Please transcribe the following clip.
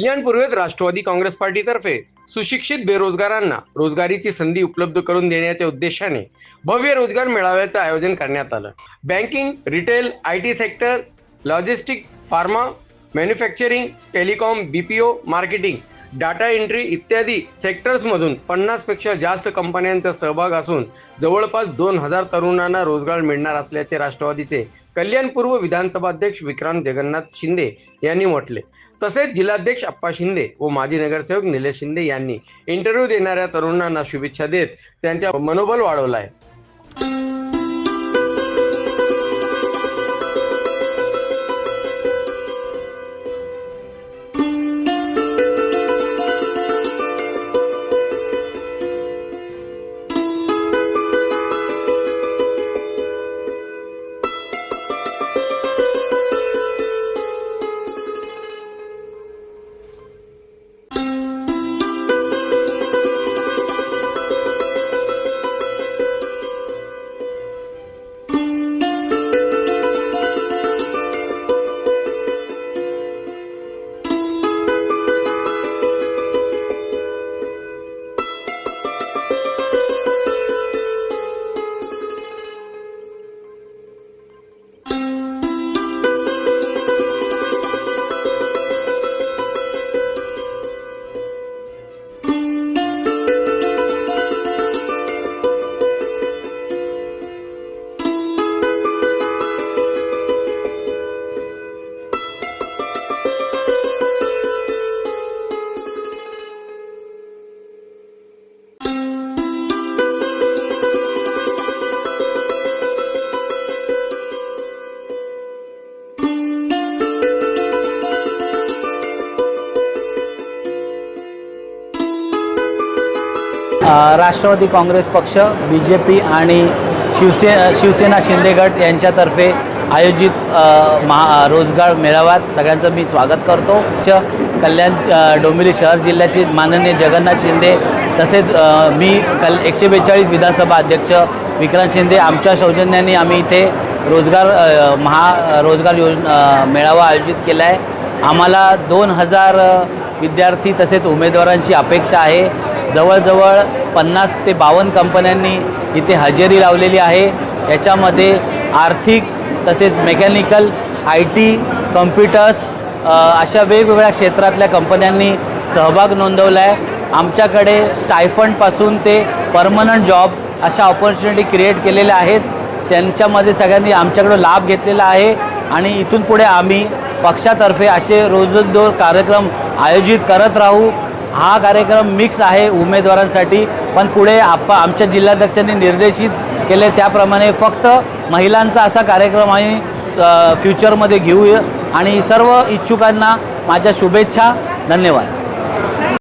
कल्याण पूर्वेत राष्ट्रवादी काँग्रेस पार्टीतर्फे सुशिक्षित बेरोजगारांना रोजगारीची संधी उपलब्ध करून देण्याच्या उद्देशाने भव्य रोजगार मेळाव्याचं आयोजन करण्यात आलं। Banking, retail, IT sector, logistic, pharma, manufacturing, telecom, BPO, marketing, data entry इत्यादी सेक्टर्समधून 50 पेक्षा जास्त कंपन्यांचा सहभाग असून जवळपास 2000 तरुणांना रोजगार मिळणार असल्याचे राष्ट्रवादीचे कल्याण पूर्व विधानसभा अध्यक्ष विक्रांत जगन्नाथ शिंदे यांनी म्हटले। तसेच जिल्हाध्यक्ष अप्पा शिंदे व माजी नगरसेवक निलेश शिंदे यांनी इंटरव्ह्यू देणाऱ्या तरुणांना शुभेच्छा देत त्यांचे मनोबल वाढवले आहे। राष्ट्रवादी काँग्रेस पक्ष, BJP आणि शिवसेना शिंदे गट यांच्यातर्फे आयोजित रोजगार मेळाव्यात सगळ्यांचं मी स्वागत करतो। कल्याण डोंबिवली शहर जिल्ह्याचे माननीय जगन्नाथ शिंदे तसेच मी 142 विधानसभा अध्यक्ष विक्रांत शिंदे आमच्या सौजन्याने आम्ही इथे रोजगार योजना मेळावा आयोजित केला आहे। आम्हाला 2000 विद्यार्थी तसेच उमेदवारांची अपेक्षा आहे। जवळजवळ 50 ते 52 कंपन्यांनी इथे हजेरी लावलेली आहे। याच्यामध्ये आर्थिक तसेच मेकॅनिकल, IT, कम्प्युटर्स अशा वेगवेगळ्या क्षेत्रातल्या कंपन्यांनी सहभाग नोंदवला आहे। आमच्याकडे स्टायफंडपासून ते परमनंट जॉब अशा ऑपॉर्च्युनिटी क्रिएट केलेल्या आहेत। त्यांच्यामध्ये सगळ्यांनी आमच्याकडे लाभ घेतलेला आहे आणि इथून पुढे आम्ही पक्षातर्फे असे रोजंदार कार्यक्रम आयोजित करत राहू। हा कार्यक्रम मिक्स आहे उमेदवारांसाठी, पण पुढे आमच्या जिल्हाध्यक्षांनी निर्देशित केले त्याप्रमाणे फक्त महिलांचा असा कार्यक्रम आम्ही फ्युचरमध्ये घेऊ आणि सर्व इच्छुकांना माझ्या शुभेच्छा। धन्यवाद।